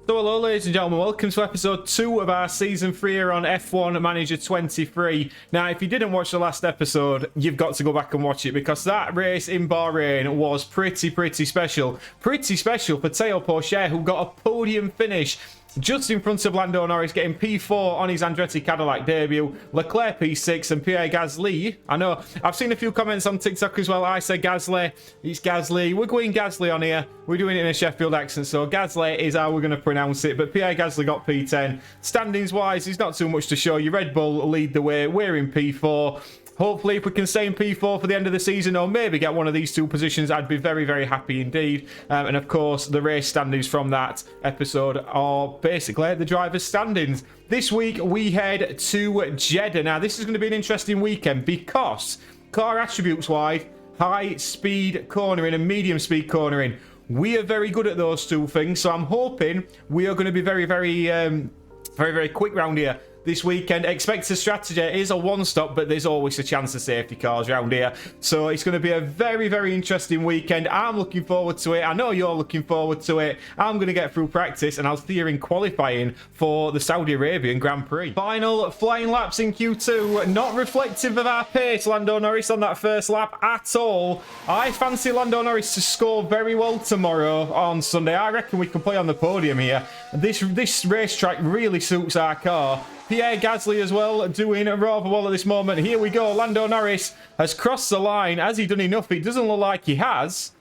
So hello ladies and gentlemen, welcome to episode 2 of our season 3 here on F1 Manager 23. Now if you didn't watch the last episode, you've got to go back and watch it because that race in Bahrain was pretty special. Pretty special for Théo Pourchaire, who got a podium finish just in front of Lando Norris, getting P4 on his Andretti Cadillac debut. Leclerc P6 and Pierre Gasly. I know, I've seen a few comments on TikTok as well. I say Gasly, it's Gasly. We're going Gasly on here. We're doing it in a Sheffield accent, so Gasly is how we're going to pronounce it. But Pierre Gasly got P10. Standings-wise, there's not too much to show you. Red Bull lead the way. We're in P4. Hopefully, if we can stay in P4 for the end of the season or maybe get one of these two positions, I'd be very happy indeed. And of course, the race standings from that episode are basically the driver's standings. This week, we head to Jeddah. Now, this is going to be an interesting weekend because car attributes-wise, high-speed cornering and medium-speed cornering, we are very good at those two things. So I'm hoping we are going to be very quick round here this weekend. Expected strategy is a one-stop, but there's always a chance of safety cars around here. So it's going to be a very interesting weekend. I'm looking forward to it. I know you're looking forward to it. I'm going to get through practice and I'll see you in qualifying for the Saudi Arabian Grand Prix. Final flying laps in Q2. Not reflective of our pace, Lando Norris, on that first lap at all. I fancy Lando Norris to score very well tomorrow on Sunday. I reckon we can play on the podium here. This racetrack really suits our car. Pierre Gasly as well, doing rather well at this moment. Here we go. Lando Norris has crossed the line. Has he done enough? It doesn't look like he has.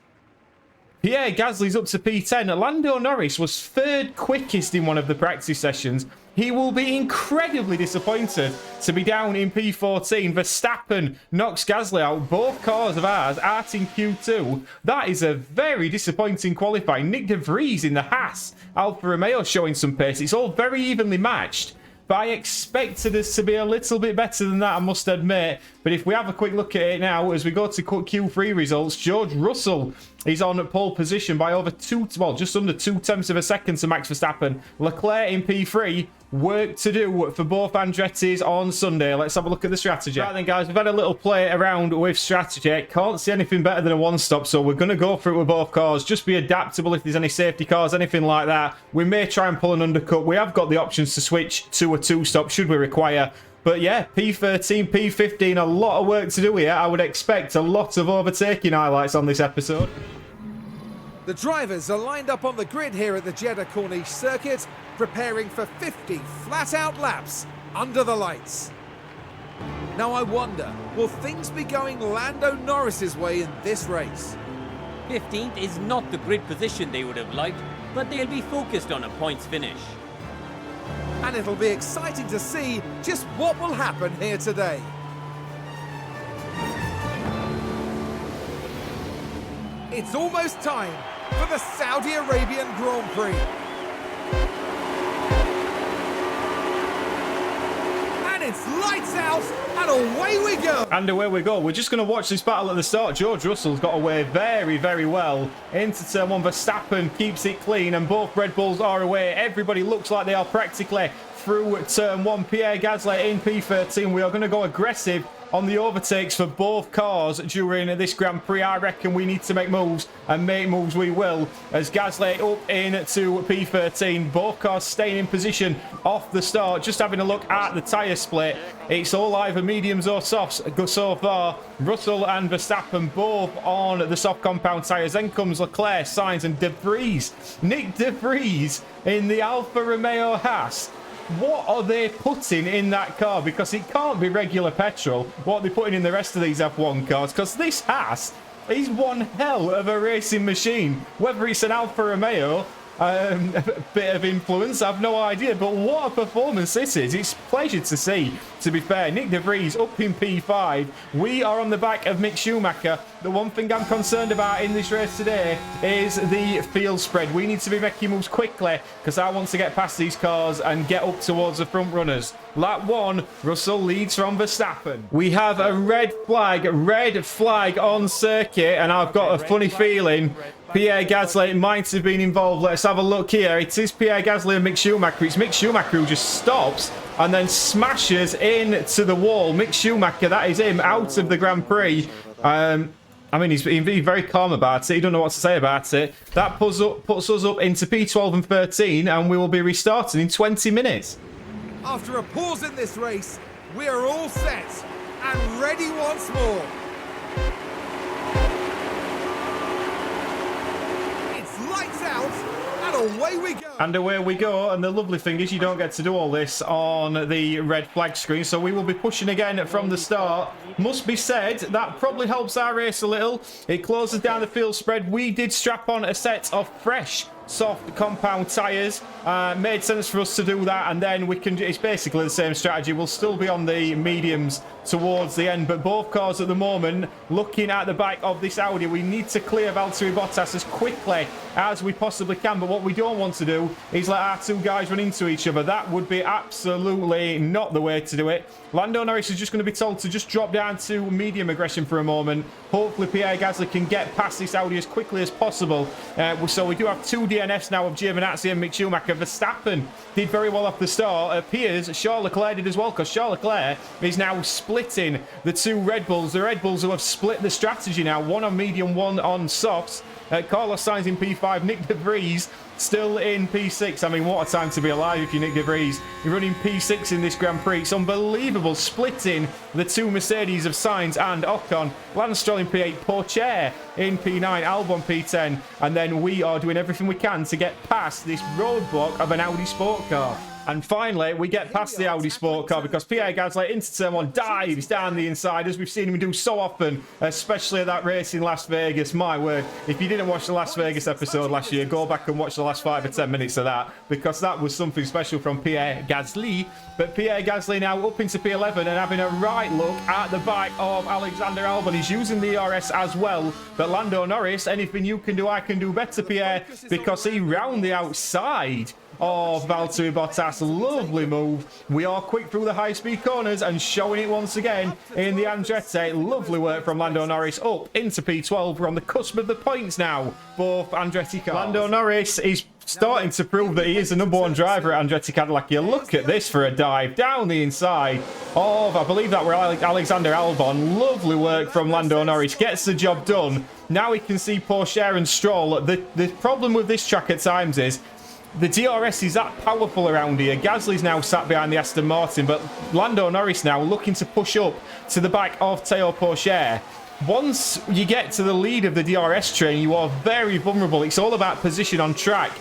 Pierre Gasly's up to P10. Lando Norris was third quickest in one of the practice sessions. He will be incredibly disappointed to be down in P14. Verstappen knocks Gasly out. Both cars of ours are in Q2. That is a very disappointing qualifying. Nick De Vries in the Haas. Alfa Romeo showing some pace. It's all very evenly matched. But I expected us to be a little bit better than that, I must admit. But if we have a quick look at it now, as we go to Q3 results, George Russell is on pole position by over just under 0.2 of a second to Max Verstappen. Leclerc in P3. Work to do for both Andretti's on Sunday. Let's have a look at the strategy. Right then, guys, we've had a little play around with strategy. Can't see anything better than a one-stop, so we're going to go for it with both cars. Just be adaptable if there's any safety cars, anything like that. We may try and pull an undercut. We have got the options to switch to a two-stop should we require. But yeah, P13, P15, a lot of work to do here. I would expect a lot of overtaking highlights on this episode. The drivers are lined up on the grid here at the Jeddah Corniche circuit, preparing for 50 flat-out laps under the lights. Now I wonder, will things be going Lando Norris's way in this race? 15th is not the grid position they would have liked, but they'll be focused on a points finish. And it'll be exciting to see just what will happen here today. It's almost time for the Saudi Arabian Grand Prix. And it's lights out and away we go. And away we go. We're just going to watch this battle at the start. George Russell's got away very well into turn 1. Verstappen keeps it clean and both Red Bulls are away. Everybody looks like they are practically through turn 1. Pierre Gasly in P13. We are going to go aggressive on the overtakes for both cars during this Grand Prix. I reckon we need to make moves, and make moves we will, as Gasly up into P13. Both cars staying in position off the start. Just having a look at the tyre split. It's all either mediums or softs so far. Russell and Verstappen both on the soft compound tyres. Then comes Leclerc, Sainz and De Vries. Nick De Vries in the Alfa Romeo Haas. What are they putting in that car? Because it can't be regular petrol. What are they putting in the rest of these F1 cars? Because this Haas is one hell of a racing machine. Whether it's an Alfa Romeo, a bit of influence, I've no idea. But what a performance this is. It's a pleasure to see, to be fair. Nick De Vries up in P5. We are on the back of Mick Schumacher. The one thing I'm concerned about in this race today is the field spread. We need to be making moves quickly because I want to get past these cars and get up towards the front runners. Lap 1, Russell leads from Verstappen. We have a red flag on circuit, and I've got a funny feeling Pierre Gasly might have been involved. Let's have a look here. It is Pierre Gasly and Mick Schumacher. It's Mick Schumacher who just stops and then smashes into the wall. Mick Schumacher, that is him, out of the Grand Prix. I mean, he's being very calm about it. He don't know what to say about it. That puts us up into P12 and 13, and we will be restarting in 20 minutes. After a pause in this race, we are all set and ready once more. It's lights out and away we go. And away we go. And the lovely thing is you don't get to do all this on the red flag screen. So we will be pushing again from the start. Must be said, that probably helps our race a little. It closes down the field spread. We did strap on a set of fresh soft compound tyres. Made sense for us to do that, and then we can, it's basically the same strategy. We'll still be on the mediums towards the end, but both cars at the moment, looking at the back of this Audi, we need to clear Valtteri Bottas as quickly as we possibly can. But what we don't want to do is let our two guys run into each other. That would be absolutely not the way to do it. Lando Norris is just going to be told to just drop down to medium aggression for a moment. Hopefully Pierre Gasly can get past this Audi as quickly as possible. So we do have two DNFs now of Giovinazzi and Mick Schumacher. Verstappen did very well off the start. Appears Charles Leclerc did as well, because Charles Leclerc is now splitting the two Red Bulls. The Red Bulls who have split the strategy now. One on medium, one on softs. Carlos Sainz in P5, Nick De Vries still in P6. I mean, what a time to be alive if you're Nick De Vries. You're running P6 in this Grand Prix. It's unbelievable, splitting the two Mercedes of Sainz and Ocon. Lance Stroll in P8, Porsche in P9, Albon P10, and then we are doing everything we can to get past this roadblock of an Audi sport car. And finally, we get past the Audi sport car because Pierre Gasly into turn one dives down the inside, as we've seen him do so often, especially at that race in Las Vegas. My word, if you didn't watch the Las Vegas episode last year, go back and watch the last 5 or 10 minutes of that, because that was something special from Pierre Gasly. But Pierre Gasly now up into P11 and having a right look at the back of Alexander Albon. He's using the ERS as well. But Lando Norris, anything you can do, I can do better, Pierre, because he round the outside of Valtteri Bottas. Lovely move. We are quick through the high-speed corners and showing it once again in the Andretti. Lovely work from Lando Norris up into P12. We're on the cusp of the points now, both Andretti cars. Lando Norris is starting to prove that he is the number one driver at Andretti Cadillac. You look at this for a dive down the inside of, I believe that were Alexander Albon. Lovely work from Lando Norris. Gets the job done. Now we can see Porsche and Stroll. The problem with this track at times is the DRS is that powerful around here. Gasly's now sat behind the Aston Martin, but Lando Norris now looking to push up to the back of Théo Pourchaire. Once you get to the lead of the DRS train, you are very vulnerable. It's all about position on track,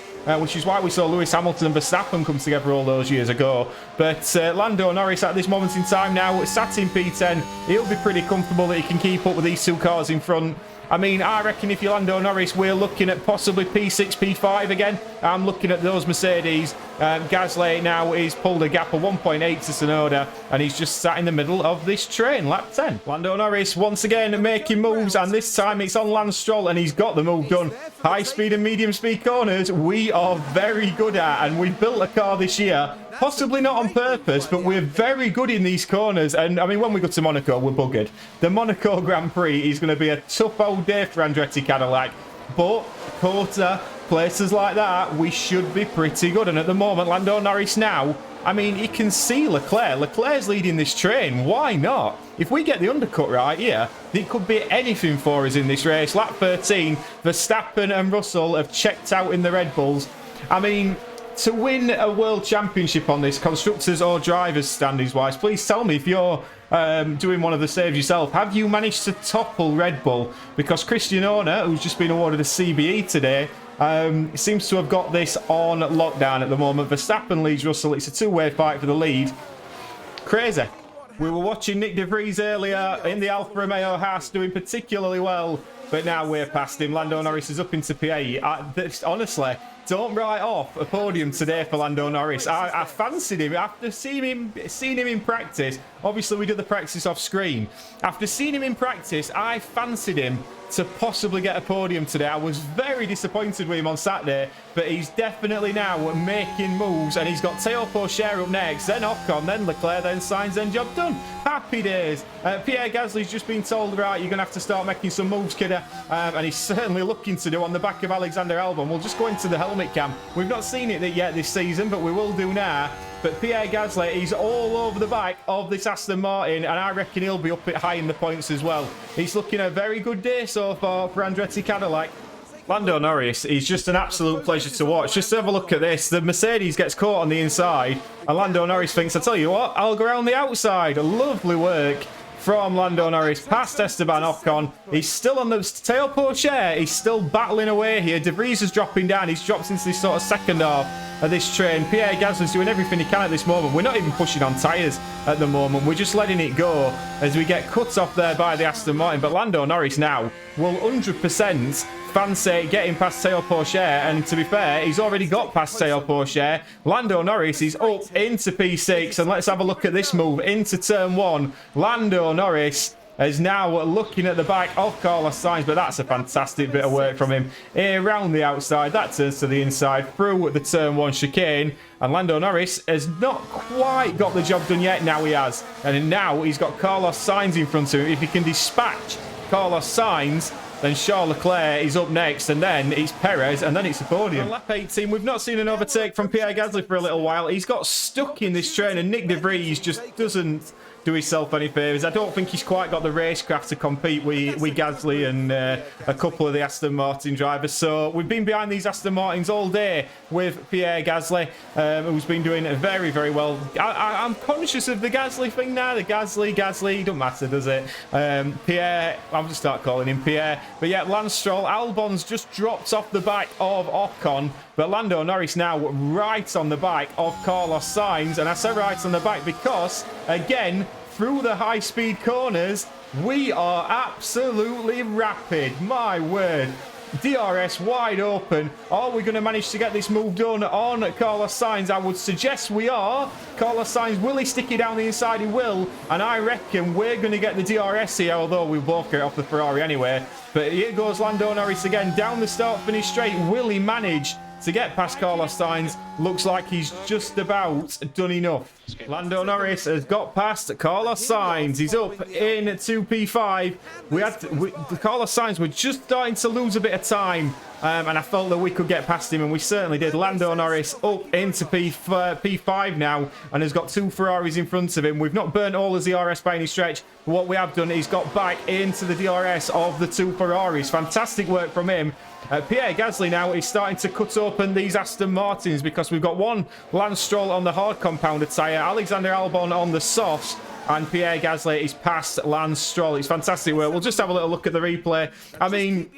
which is why we saw Lewis Hamilton and Verstappen come together all those years ago. But Lando Norris at this moment in time now, sat in P10, he'll be pretty comfortable that he can keep up with these two cars in front. I mean, I reckon if you're Lando Norris, we're looking at possibly P6, P5 again. I'm looking at those Mercedes. Gasly now is pulled a gap of 1.8 to Tsunoda, and he's just sat in the middle of this train, lap 10. Lando Norris once again making moves, and this time it's on Lance Stroll, and he's got the move done. High speed and medium speed corners we are very good at, and we've built a car this year, possibly not on purpose, but we're very good in these corners. And I mean, when we go to Monaco, we're buggered. The Monaco Grand Prix is going to be a tough old day for Andretti Cadillac, but Kota, places like that, we should be pretty good. And at the moment, Lando Norris now, I mean, he can see Leclerc. Leclerc's leading this train. Why not? If we get the undercut right here, it could be anything for us in this race. Lap 13, Verstappen and Russell have checked out in the Red Bulls. I mean, to win a world championship on this, constructors or drivers standings wise, please tell me if you're doing one of the saves yourself. Have you managed to topple Red Bull? Because Christian Horner, who's just been awarded a CBE today, seems to have got this on lockdown at the moment. Verstappen leads Russell. It's a two-way fight for the lead. Crazy. We were watching Nick De Vries earlier in the Alfa Romeo Haas doing particularly well, but now we're past him. Lando Norris is up into P8. Honestly, don't write off a podium today for Lando Norris. I fancied him after seeing him in practice. Obviously, we did the practice off screen. After seeing him in practice, I fancied him to possibly get a podium today. I was very disappointed with him on Saturday, but he's definitely now making moves, and he's got Théo Pourchaire up next, then Ocon, then Leclerc, then Sainz, then job done. Happy days. Pierre Gasly's just been told, right, you're going to have to start making some moves, kidder, and he's certainly looking to do on the back of Alexander Albon. We'll just go into the helmet cam. We've not seen it yet this season, but we will do now. But Pierre Gasly, he's all over the back of this Aston Martin, and I reckon he'll be up at high in the points as well. He's looking a very good day so far for Andretti Cadillac. Lando Norris, he's just an absolute pleasure to watch. Just have a look at this. The Mercedes gets caught on the inside, and Lando Norris thinks, I tell you what, I'll go around the outside. Lovely work from Lando Norris past Esteban Ocon. He's still on the tail post air. He's still battling away here. De Vries is dropping down. He's dropped into this sort of second half of this train. Pierre Gasly's doing everything he can at this moment. We're not even pushing on tyres at the moment. We're just letting it go as we get cut off there by the Aston Martin. But Lando Norris now will 100% fancy getting past tail post air, and to be fair, he's already got past tail post air. Lando Norris is up into P6, and let's have a look at this move into turn 1. Lando Norris is now looking at the back of Carlos Sainz, but that's a fantastic bit of work from him. Around the outside, that turns to the inside, through the turn 1 chicane, and Lando Norris has not quite got the job done yet. Now he has, and now he's got Carlos Sainz in front of him. If he can dispatch Carlos Sainz, then Charles Leclerc is up next, and then it's Perez, and then it's the podium. On lap 18, we've not seen an overtake from Pierre Gasly for a little while. He's got stuck in this train, and Nick De Vries just doesn't do himself any favours. I don't think he's quite got the racecraft to compete with Gasly and a couple of the Aston Martin drivers. So we've been behind these Aston Martins all day with Pierre Gasly, who's been doing very, very well. I'm conscious of the Gasly thing now. The Gasly, don't matter, does it? Pierre, I'll just start calling him Pierre. But yeah, Lance Stroll, Albon's just dropped off the back of Ocon. But Lando Norris now right on the back of Carlos Sainz. And I say right on the back because, again, through the high-speed corners, we are absolutely rapid. My word. DRS wide open. Are we going to manage to get this move done on Carlos Sainz? I would suggest we are. Carlos Sainz, will he stick it down the inside? He will. And I reckon we're going to get the DRS here, although we both get off the Ferrari anyway. But here goes Lando Norris again. Down the start-finish straight. Will he manage to get past Carlos Sainz? Looks like he's just about done enough. Lando Norris has got past Carlos Sainz. He's up into P5. Carlos Sainz were just starting to lose a bit of time, and I felt that we could get past him, and we certainly did. Lando Norris up into P5 now, and has got 2 Ferraris in front of him. We've not burnt all his DRS by any stretch, but what we have done is got back into the DRS of the 2 Ferraris. Fantastic work from him. Pierre Gasly now is starting to cut open these Aston Martins because we've got one Lance Stroll on the hard compounded tyre, Alexander Albon on the softs, and Pierre Gasly is past Lance Stroll. It's fantastic work. We'll just have a little look at the replay. I mean,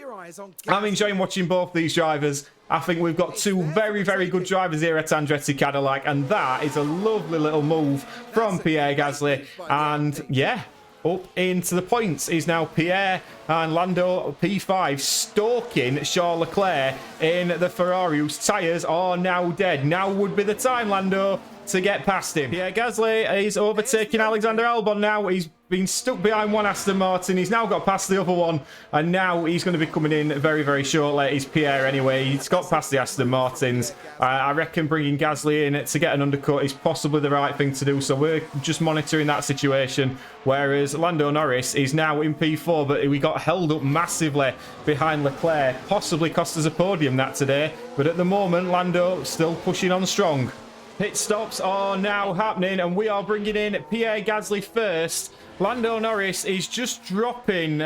I'm enjoying watching both these drivers. I think we've got 2 very, very good drivers here at Andretti Cadillac, and that is a lovely little move from Pierre Gasly. And yeah, up into the points is now Pierre and Lando P5 stalking Charles Leclerc in the Ferrari, whose tyres are now dead. Now would be the time, Lando, to get past him. Pierre Gasly is overtaking Alexander Albon now. He's been stuck behind one Aston Martin. He's now got past the other one, and now he's going to be coming in very, very shortly. He's Pierre anyway. He's got past the Aston Martins. I reckon bringing Gasly in to get an undercut is possibly the right thing to do, so we're just monitoring that situation. Whereas Lando Norris is now in P4, but we got held up massively behind Leclerc. Possibly cost us a podium that today, but at the moment, Lando still pushing on strong. Pit stops are now happening, and we are bringing in Pierre Gasly first. Lando Norris is just dropping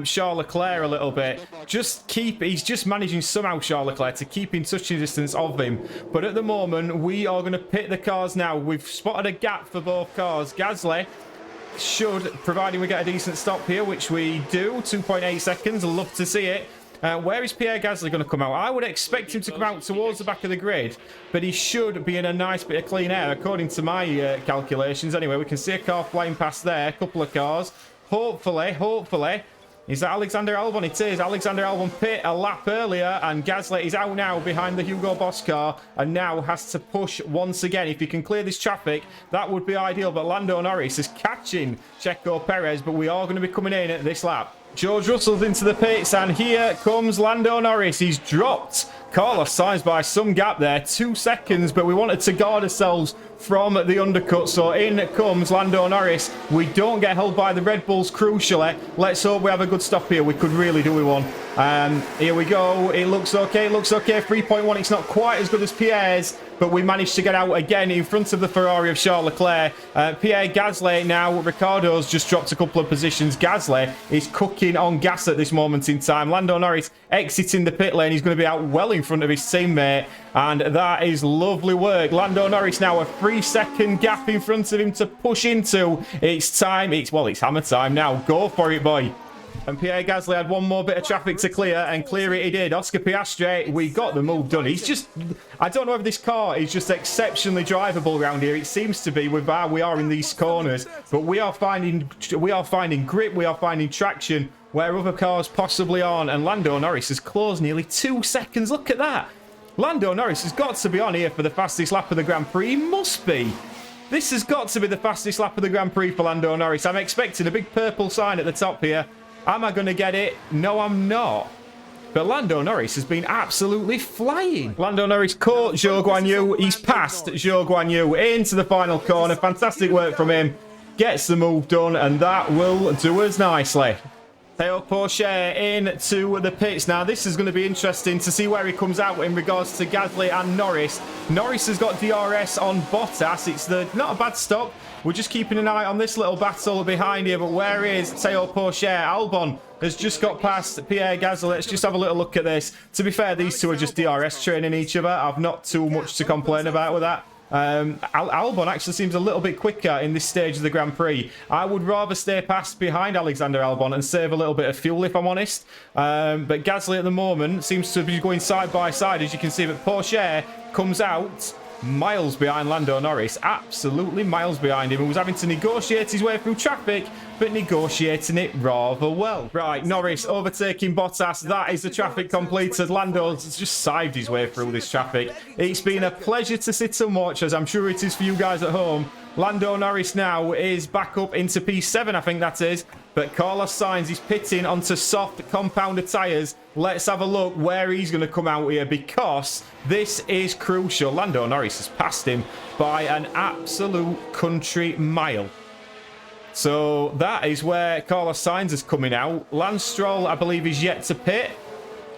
Charles Leclerc a little bit. He's just managing somehow, Charles Leclerc, to keep in touching distance of him. But at the moment, we are going to pit the cars now. We've spotted a gap for both cars. Gasly should, providing we get a decent stop here, which we do, 2.8 seconds. Love to see it. Where is Pierre Gasly going to come out? I would expect him to come out towards the back of the grid, but he should be in a nice bit of clean air, according to my calculations. Anyway, we can see a car flying past there, a couple of cars. Hopefully. Is that Alexander Albon? It is. Alexander Albon pit a lap earlier, and Gasly is out now behind the Hugo Boss car, and now has to push once again. If he can clear this traffic, that would be ideal, but Lando Norris is catching Checo Perez, but we are going to be coming in at this lap. George Russell's into the pits, and here comes Lando Norris. He's dropped Carlos Sainz by some gap there, 2 seconds, but we wanted to guard ourselves from the undercut, so in comes Lando Norris. We don't get held by the Red Bulls, crucially. Let's hope we have a good stop here. We could really do with one. Here we go. It looks okay. 3.1. It's not quite as good as Pierre's, but we managed to get out again in front of the Ferrari of Charles Leclerc. Pierre Gasly now, Ricciardo's just dropped a couple of positions. Gasly is cooking on gas at this moment in time. Lando Norris exiting the pit lane. He's going to be out well in front of his teammate, and that is lovely work. Lando Norris now a 3-second gap in front of him to push into. It's time. It's hammer time now. Go for it, boy. And Pierre Gasly had one more bit of traffic to clear, and clear it he did. Oscar Piastri, we got the move done. He's just, I don't know if this car is just exceptionally drivable around here. It seems to be with how we are in these corners, but we are finding grip, we are finding traction where other cars possibly aren't. And Lando Norris has closed nearly 2 seconds. Look at that. Lando Norris has got to be on here for the fastest lap of the Grand Prix. He must be. This has got to be the fastest lap of the Grand Prix for Lando Norris. I'm expecting a big purple sign at the top here. Am I going to get it? No, I'm not. But Lando Norris has been absolutely flying. Lando Norris caught Zhou Guanyu. He's passed Zhou Guanyu into the final corner. Fantastic work from him. Gets the move done, and that will do us nicely. Théo Pourchaire into the pits. Now, this is going to be interesting to see where he comes out in regards to Gasly and Norris. Norris has got DRS on Bottas. It's not a bad stop. We're just keeping an eye on this little battle behind here. But where is Théo Pourchaire? Albon has just got past Pierre Gasly. Let's just have a little look at this. To be fair, these two are just DRS training each other. I've not too much to complain about with that. Albon actually seems a little bit quicker in this stage of the Grand Prix. I would rather stay past behind Alexander Albon and save a little bit of fuel, if I'm honest. But Gasly at the moment seems to be going side by side, as you can see. But Pourchaire comes out miles behind Lando Norris, absolutely miles behind him, and was having to negotiate his way through traffic, but negotiating it rather well. Right, Norris overtaking Bottas. That is the traffic completed. Lando's just sived his way through this traffic. It's been a pleasure to sit and watch, as I'm sure it is for you guys at home. Lando Norris now is back up into P7, I think that is. But Carlos Sainz is pitting onto soft compounder tyres. Let's have a look where he's going to come out here, because this is crucial. Lando Norris has passed him by an absolute country mile. So that is where Carlos Sainz is coming out. Lance Stroll, I believe, is yet to pit.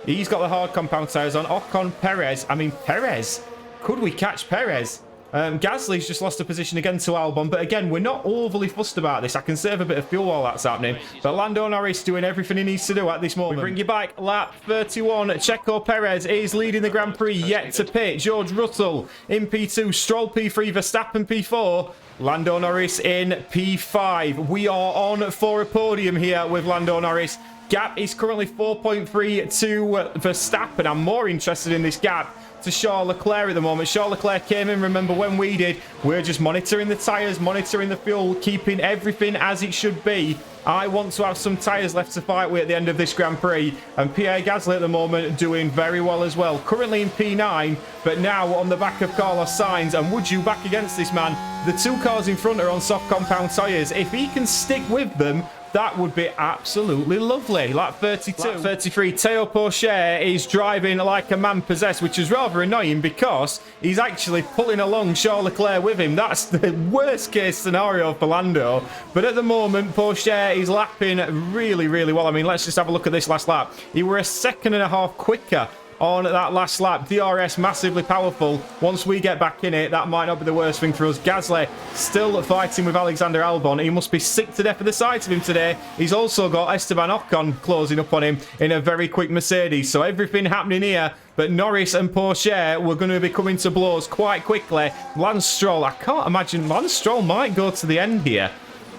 He's got the hard compound tyres on. Ocon, Perez. I mean, Perez. Could we catch Perez? Gasly's just lost a position again to Albon, but again, we're not overly fussed about this. I can save a bit of fuel while that's happening, but Lando Norris doing everything he needs to do at this moment. We bring you back, lap 31. Checo Perez is leading the Grand Prix, yet to pit. George Russell in P2, Stroll P3, Verstappen P4, Lando Norris in P5. We are on for a podium here with Lando Norris. Gap is currently 4.3 to Verstappen. I'm more interested in this gap to Charles Leclerc at the moment. Charles Leclerc came in, remember when we did, we're just monitoring the tyres, monitoring the fuel, keeping everything as it should be. I want to have some tyres left to fight with at the end of this Grand Prix, and Pierre Gasly at the moment doing very well as well. Currently in P9, but now on the back of Carlos Sainz, and would you back against this man? The two cars in front are on soft compound tyres. If he can stick with them, that would be absolutely lovely. Lap 32. Lap 33, Théo Pourchaire is driving like a man possessed, which is rather annoying because he's actually pulling along Charles Leclerc with him. That's the worst case scenario for Lando. But at the moment, Pourchaire is lapping really, really well. I mean, let's just have a look at this last lap. He were a second and a half quicker on that last lap. DRS massively powerful. Once we get back in it, that might not be the worst thing for us. Gasly still fighting with Alexander Albon. He must be sick to death of the sight of him today. He's also got Esteban Ocon closing up on him in a very quick Mercedes. So everything happening here. But Norris and Pourchaire were going to be coming to blows quite quickly. Lance Stroll, I can't imagine. Lance Stroll might go to the end here.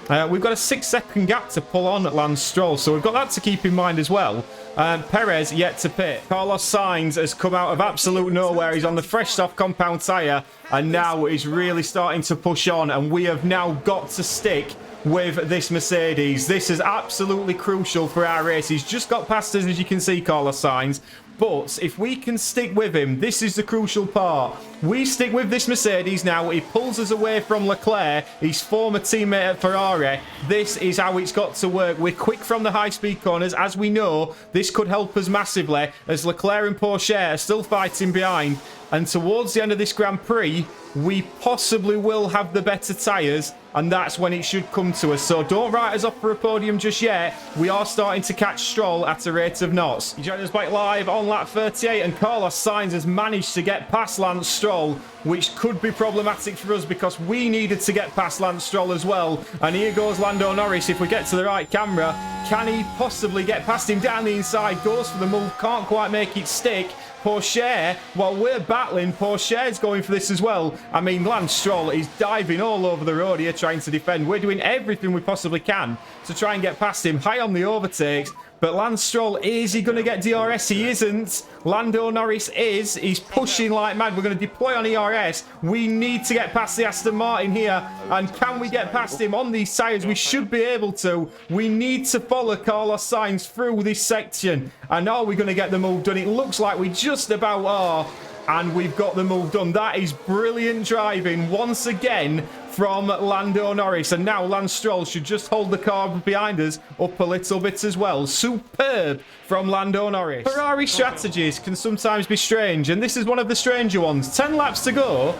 We've got a 6-second gap to pull on Lance Stroll, so we've got that to keep in mind as well. Perez yet to pit. Carlos Sainz has come out of absolute nowhere. He's on the fresh soft compound tyre, and now he's really starting to push on, and we have now got to stick with this Mercedes. This is absolutely crucial for our race. He's just got past us, as you can see, Carlos Sainz. But if we can stick with him, this is the crucial part. We stick with this Mercedes now. He pulls us away from Leclerc, his former teammate at Ferrari. This is how it's got to work. We're quick from the high-speed corners. As we know, this could help us massively as Leclerc and Pourchaire are still fighting behind. And towards the end of this Grand Prix, we possibly will have the better tyres, and that's when it should come to us. So don't write us off for a podium just yet. We are starting to catch Stroll at a rate of knots. You join us back live on lap 38, and Carlos Sainz has managed to get past Lance Stroll, which could be problematic for us because we needed to get past Lance Stroll as well. And here goes Lando Norris. If we get to the right camera, can he possibly get past him down the inside? Goes for the move, can't quite make it stick. Porsche, while we're battling, Porsche's going for this as well. I mean, Lance Stroll is diving all over the road here trying to defend. We're doing everything we possibly can to try and get past him. High on the overtakes. But Lance Stroll, is he going to get DRS? He isn't. Lando Norris is. He's pushing like mad. We're going to deploy on ERS. We need to get past the Aston Martin here. And can we get past him on these tyres? We should be able to. We need to follow Carlos Sainz through this section. And are we going to get the move done? It looks like we just about are. And we've got the move done. That is brilliant driving once again from Lando Norris. And now Lance Stroll should just hold the car behind us up a little bit as well. Superb from Lando Norris. Ferrari strategies can sometimes be strange, and this is one of the stranger ones. 10 laps to go.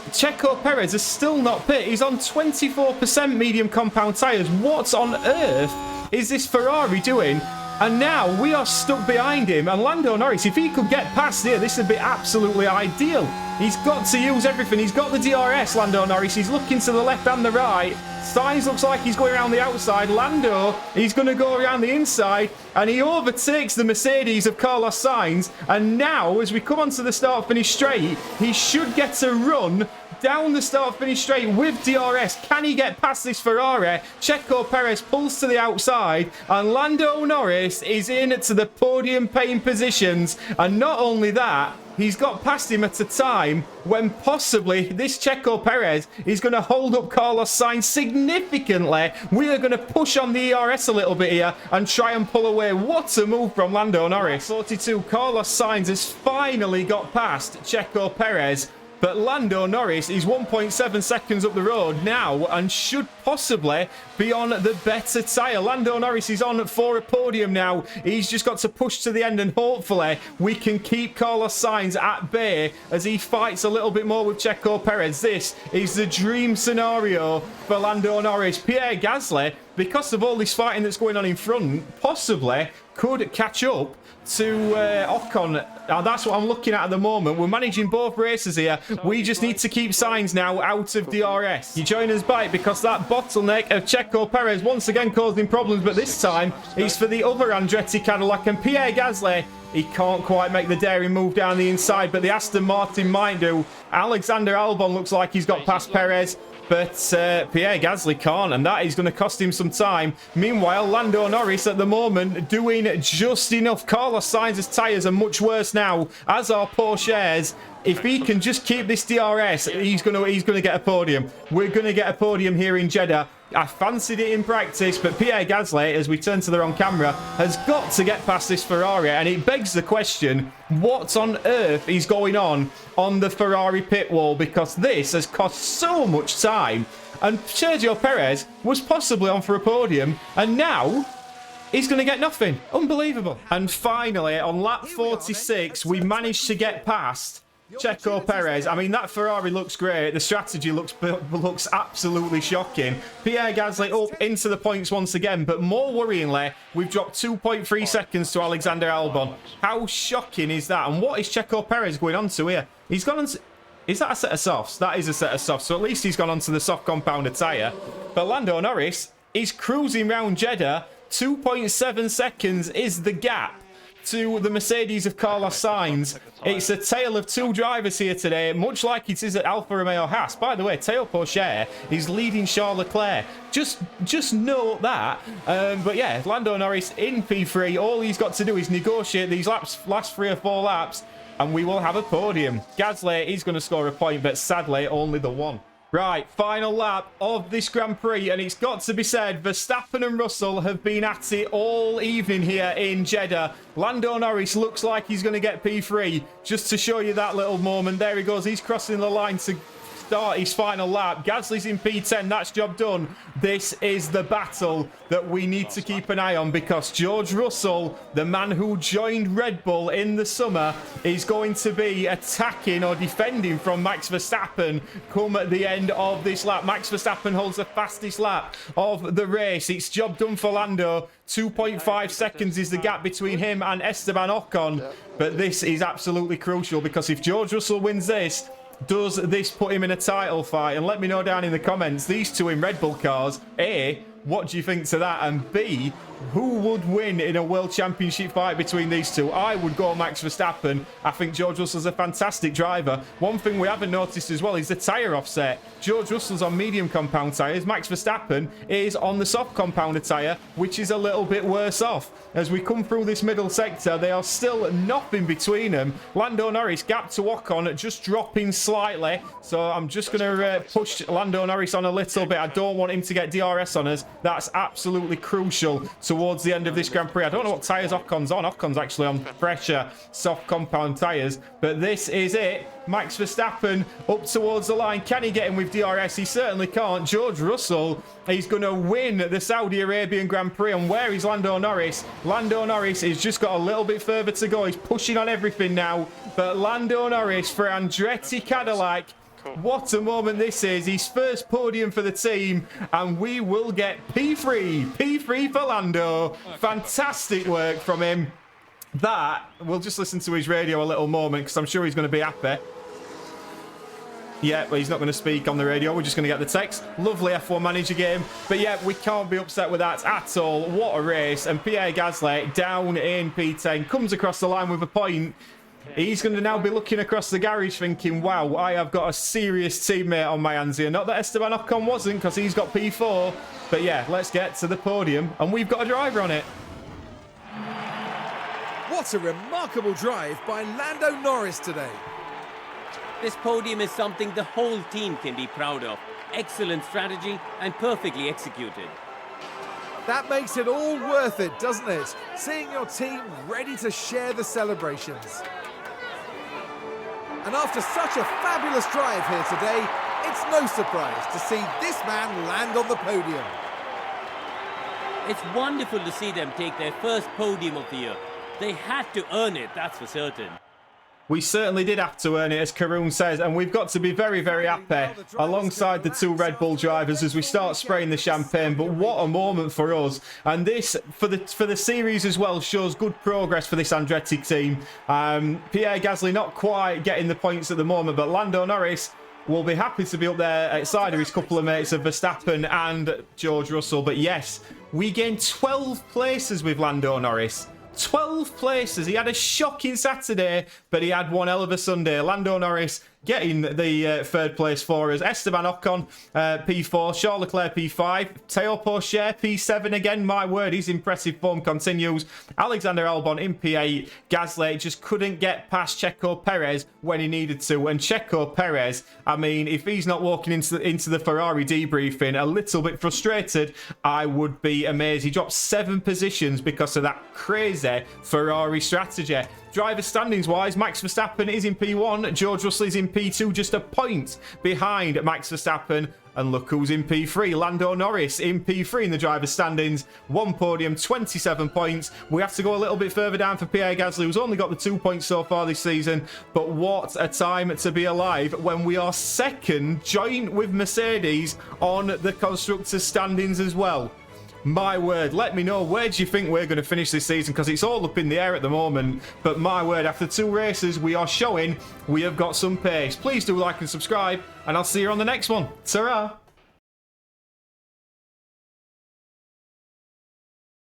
Checo Perez is still not pit. He's on 24% medium compound tyres. What on earth is this Ferrari doing? And now we are stuck behind him. And Lando Norris, if he could get past here, this would be absolutely ideal. He's got to use everything. He's got the DRS, Lando Norris. He's looking to the left and the right. Sainz looks like he's going around the outside. Lando, he's going to go around the inside. And he overtakes the Mercedes of Carlos Sainz. And now, as we come onto the start-finish straight, he should get a run down the start-finish straight with DRS. Can he get past this Ferrari? Checo Perez pulls to the outside, and Lando Norris is in to the podium paying positions. And not only that, he's got past him at a time when possibly this Checo Perez is going to hold up Carlos Sainz significantly. We are going to push on the ERS a little bit here and try and pull away. What a move from Lando Norris. 42, Carlos Sainz has finally got past Checo Perez. But Lando Norris is 1.7 seconds up the road now and should possibly be on the better tyre. Lando Norris is on for a podium now. He's just got to push to the end, and hopefully we can keep Carlos Sainz at bay as he fights a little bit more with Checo Perez. This is the dream scenario for Lando Norris. Pierre Gasly, because of all this fighting that's going on in front, possibly could catch up to Ocon. Now, that's what I'm looking at the moment. We're managing both races here. We just need to keep Sainz now out of DRS. You join us back because that bottleneck of Checo Perez once again causing problems, but this time it's for the other Andretti Cadillac, and Pierre Gasly, he can't quite make the daring move down the inside, but the Aston Martin might do. Alexander Albon looks like he's got past Perez, but Pierre Gasly can't, and that is going to cost him some time. Meanwhile, Lando Norris at the moment doing just enough. Carlos Sainz's tyres are much worse now, as are Porsche's. If he can just keep this DRS, he's going to get a podium. We're going to get a podium here in Jeddah. I fancied it in practice, but Pierre Gasly, as we turn to the wrong camera, has got to get past this Ferrari, and it begs the question, what on earth is going on the Ferrari pit wall? Because this has cost so much time, and Sergio Perez was possibly on for a podium, and now he's going to get nothing. Unbelievable. And finally, on lap 46, we managed to get past Checo Perez. I mean, that Ferrari looks great. The strategy looks absolutely shocking. Pierre Gasly up into the points once again, but more worryingly, we've dropped 2.3 seconds to Alexander Albon. How shocking is that? And what is Checo Perez going on to here? He's gone on to... Is that a set of softs? That is a set of softs. So at least he's gone onto the soft compounded tyre. But Lando Norris is cruising round Jeddah. 2.7 seconds is the gap to the Mercedes of Carlos Sainz. It's a tale of two drivers here today, much like it is at Alfa Romeo Haas. By the way, Théo Pourchaire is leading Charles Leclerc. Just note that. But yeah, Lando Norris in P3. All he's got to do is negotiate these laps, last 3 or 4 laps, and we will have a podium. Gasly is going to score a point, but sadly only the one. Right, final lap of this Grand Prix, and it's got to be said, Verstappen and Russell have been at it all evening here in Jeddah. Lando Norris looks like he's going to get P3. Just to show you that little moment, there he goes. He's crossing the line to start his final lap. Gasly's in P10. That's job done. This is the battle that we need to keep an eye on, because George Russell, the man who joined Red Bull in the summer, is going to be attacking or defending from Max Verstappen come at the end of this lap. Max Verstappen holds the fastest lap of the race. It's job done for Lando. 2.5 seconds is the gap between him and Esteban Ocon. But this is absolutely crucial, because if George Russell wins this, does this put him in a title fight? And let me know down in the comments, these two in Red Bull cars, A, what do you think to that? And B, who would win in a World Championship fight between these two? I would go Max Verstappen. I think George Russell's a fantastic driver. One thing we haven't noticed as well is the tyre offset. George Russell's on medium compound tyres. Max Verstappen is on the soft compounder tyre, which is a little bit worse off. As we come through this middle sector, they are still nothing between them. Lando Norris gap to Ocon, just dropping slightly. So I'm just going to push Lando Norris on a little bit. I don't want him to get DRS on us. That's absolutely crucial towards the end of this Grand Prix. I don't know what tyres Ocon's on. Ocon's actually on fresher soft compound tyres. But this is it. Max Verstappen up towards the line. Can he get him with DRS? He certainly can't. George Russell, he's going to win the Saudi Arabian Grand Prix. And where is Lando Norris? Lando Norris has just got a little bit further to go. He's pushing on everything now. But Lando Norris for Andretti Cadillac. What a moment this is. His first podium for the team, and we will get P3. P3 for Lando. Fantastic work from him. That, we'll just listen to his radio a little moment, because I'm sure he's going to be happy. Yeah, but he's not going to speak on the radio. We're just going to get the text. Lovely F1 Manager game. But yeah, we can't be upset with that at all. What a race. And Pierre Gasly down in P10 comes across the line with a point. He's going to now be looking across the garage thinking, wow, I have got a serious teammate on my hands here. Not that Esteban Ocon wasn't, because he's got P4. But yeah, let's get to the podium. And we've got a driver on it. What a remarkable drive by Lando Norris today. This podium is something the whole team can be proud of. Excellent strategy and perfectly executed. That makes it all worth it, doesn't it? Seeing your team ready to share the celebrations. And after such a fabulous drive here today, it's no surprise to see this man land on the podium. It's wonderful to see them take their first podium of the year. They had to earn it, that's for certain. We certainly did have to earn it, as Karun says, and we've got to be very, very happy alongside the two Red Bull drivers as we start spraying the champagne. But what a moment for us. And this, for the series as well, shows good progress for this Andretti team. Pierre Gasly not quite getting the points at the moment, but Lando Norris will be happy to be up there outside of his couple of mates of Verstappen and George Russell. But yes, we gained 12 places with Lando Norris. 12 places. He had a shocking Saturday, but he had one hell of a Sunday. Lando Norris getting the third place for us. Esteban Ocon, P4. Charles Leclerc, P5. Théo Pourchaire, P7 again. My word, his impressive form continues. Alexander Albon in P8. Gasly just couldn't get past Checo Perez when he needed to. And Checo Perez, I mean, if he's not walking into the Ferrari debriefing a little bit frustrated, I would be amazed. He dropped 7 positions because of that crazy Ferrari strategy. Driver standings wise, Max Verstappen is in P1, George Russell is in P2, just a point behind Max Verstappen. And look who's in P3, Lando Norris in P3 in the driver standings. 1 podium, 27 points. We have to go a little bit further down for Pierre Gasly, who's only got the 2 points so far this season. But what a time to be alive when we are second, joint with Mercedes on the constructors standings as well. My word, let me know, where do you think we're going to finish this season? Because it's all up in the air at the moment. But my word, after 2 races, we are showing we have got some pace. Please do like and subscribe, and I'll see you on the next one. Ta-ra!